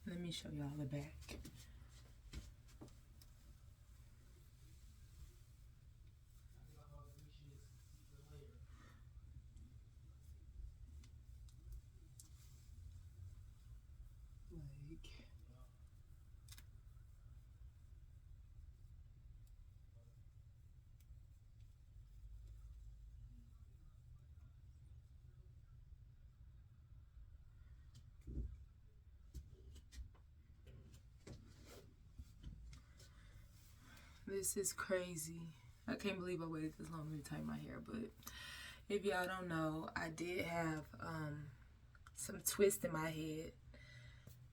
Let me show y'all the back. This is crazy. I can't believe I waited this long to tie my hair, but if y'all don't know, I did have some twists in my head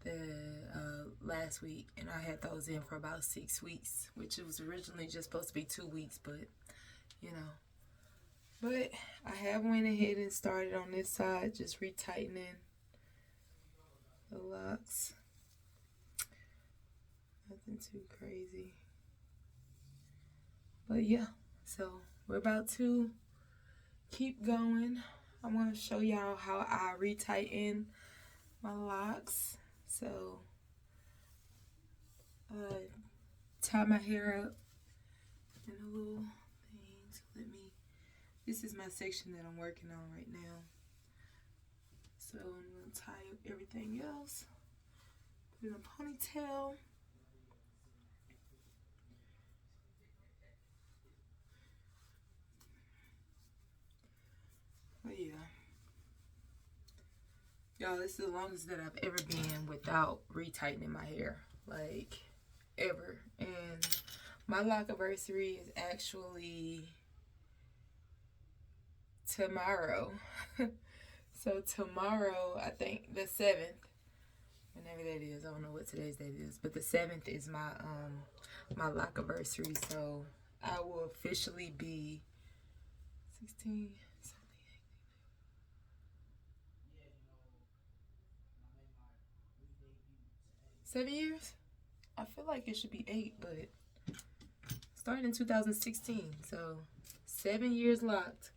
the last week, and I had those in for about 6 weeks, which it was originally just supposed to be 2 weeks, but you know. But I have went ahead and started on this side, just retightening the locks. Nothing too crazy. But yeah, so we're about to keep going. I'm going to show y'all how I retighten my locks. So, tie my hair up in a little thing. So this is my section that I'm working on right now. So I'm going to tie up everything else. Put in a ponytail. But yeah. Y'all, this is the longest that I've ever been without retightening my hair. Like, ever. And my lock anniversary is actually tomorrow. So tomorrow, I think the 7th, whenever that is, I don't know what today's date is, but the 7th is my my lock anniversary. So I will officially be 16, 7 years? I feel like it should be 8, but started in 2016. So 7 years locked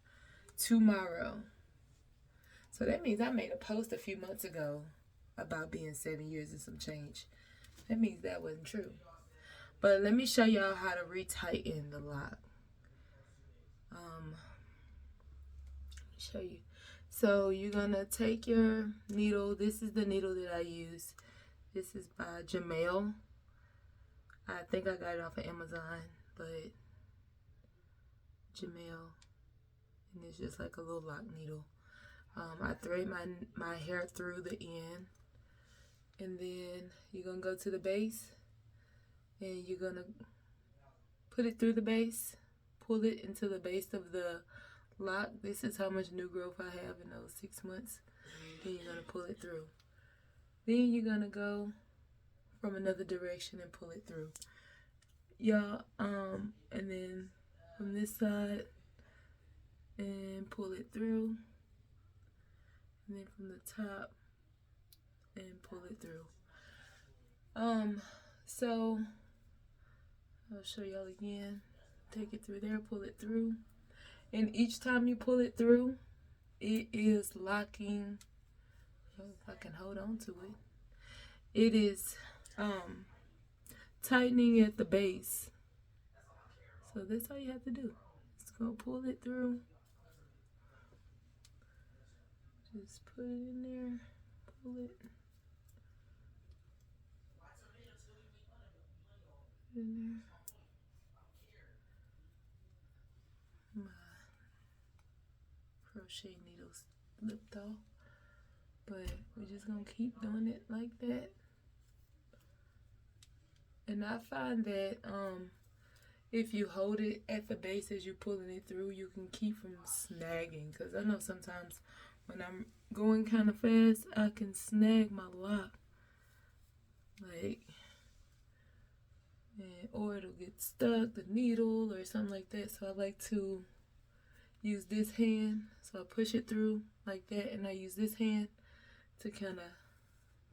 tomorrow. So that means I made a post a few months ago about being 7 years and some change. That means that wasn't true. But let me show y'all how to retighten the lock. Let me show you. So you're gonna take your needle. This is the needle that I use. This is by Jamel. I think I got it off of Amazon, but Jamel, and it's just like a little lock needle. I thread my hair through the end, and then you're gonna go to the base, and you're gonna put it through the base, pull it into the base of the lock. This is how much new growth I have in those 6 months. Then you're gonna pull it through. Then you're gonna go from another direction and pull it through. Y'all, and then from this side and pull it through. And then from the top and pull it through. So I'll show y'all again. Take it through there, pull it through. And each time you pull it through, it is locking. If I can hold on to it. It is tightening at the base. So that's all you have to do. Just go pull it through. Just put it in there. Pull it. Put it in there. My crochet needle slipped off. But we're just gonna keep doing it like that. And I find that if you hold it at the base as you're pulling it through, you can keep from snagging. Because I know sometimes when I'm going kind of fast, I can snag my lock. Like, or it'll get stuck, the needle or something like that. So I like to use this hand. So I push it through like that, and I use this hand to kind of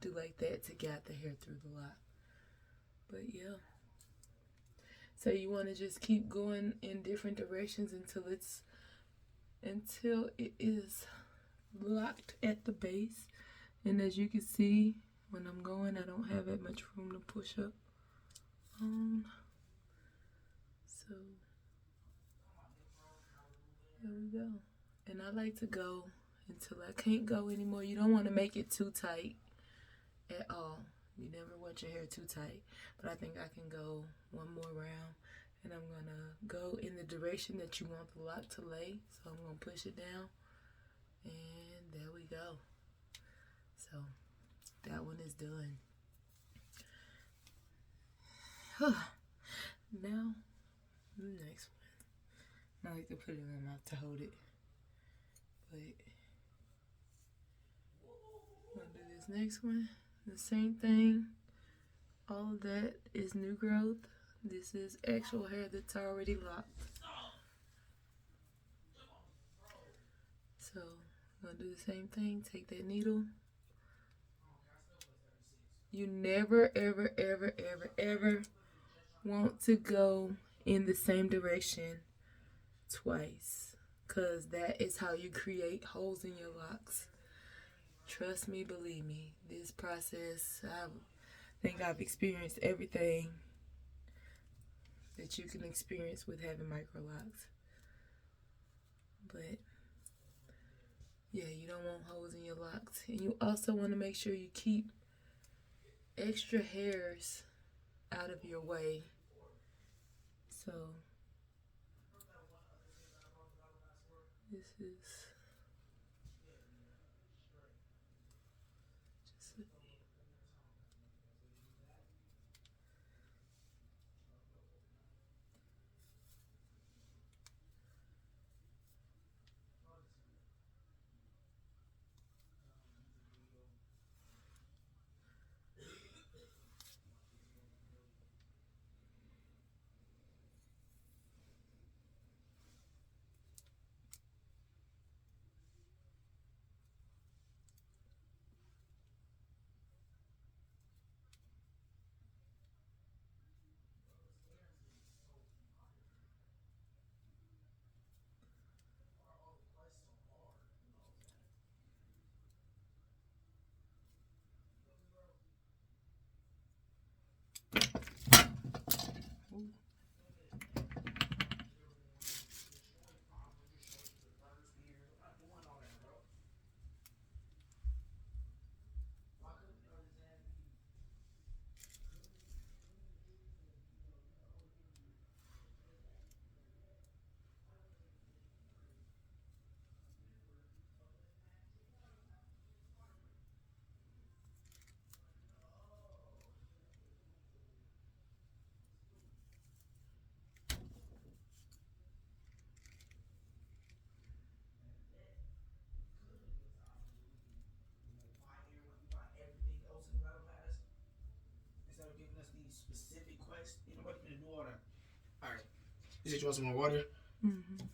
do like that to get the hair through the lock. But yeah. So you want to just keep going in different directions until it is locked at the base. And as you can see, when I'm going, I don't have that much room to push up on. So there we go. And I like to go until I can't go anymore. You don't want to make it too tight at all. You never want your hair too tight. But I think I can go one more round. And I'm going to go in the direction that you want the lock to lay. So I'm going to push it down. And there we go. So that one is done. Now, the next one. I like to put it in my mouth to hold it. But I'm going to do this next one. The same thing. All of that is new growth. This is actual hair that's already locked. So I'm going to do the same thing. Take that needle. You never, ever, ever, ever, ever want to go in the same direction twice. Because that is how you create holes in your locks. Trust me, believe me. This process, I think I've experienced everything that you can experience with having Microlocs. But yeah, you don't want holes in your locks. And you also want to make sure you keep extra hairs out of your way. So this is just a Specific quest. Ain't nobody finna do all that. You said you want some more water? Mm-hmm.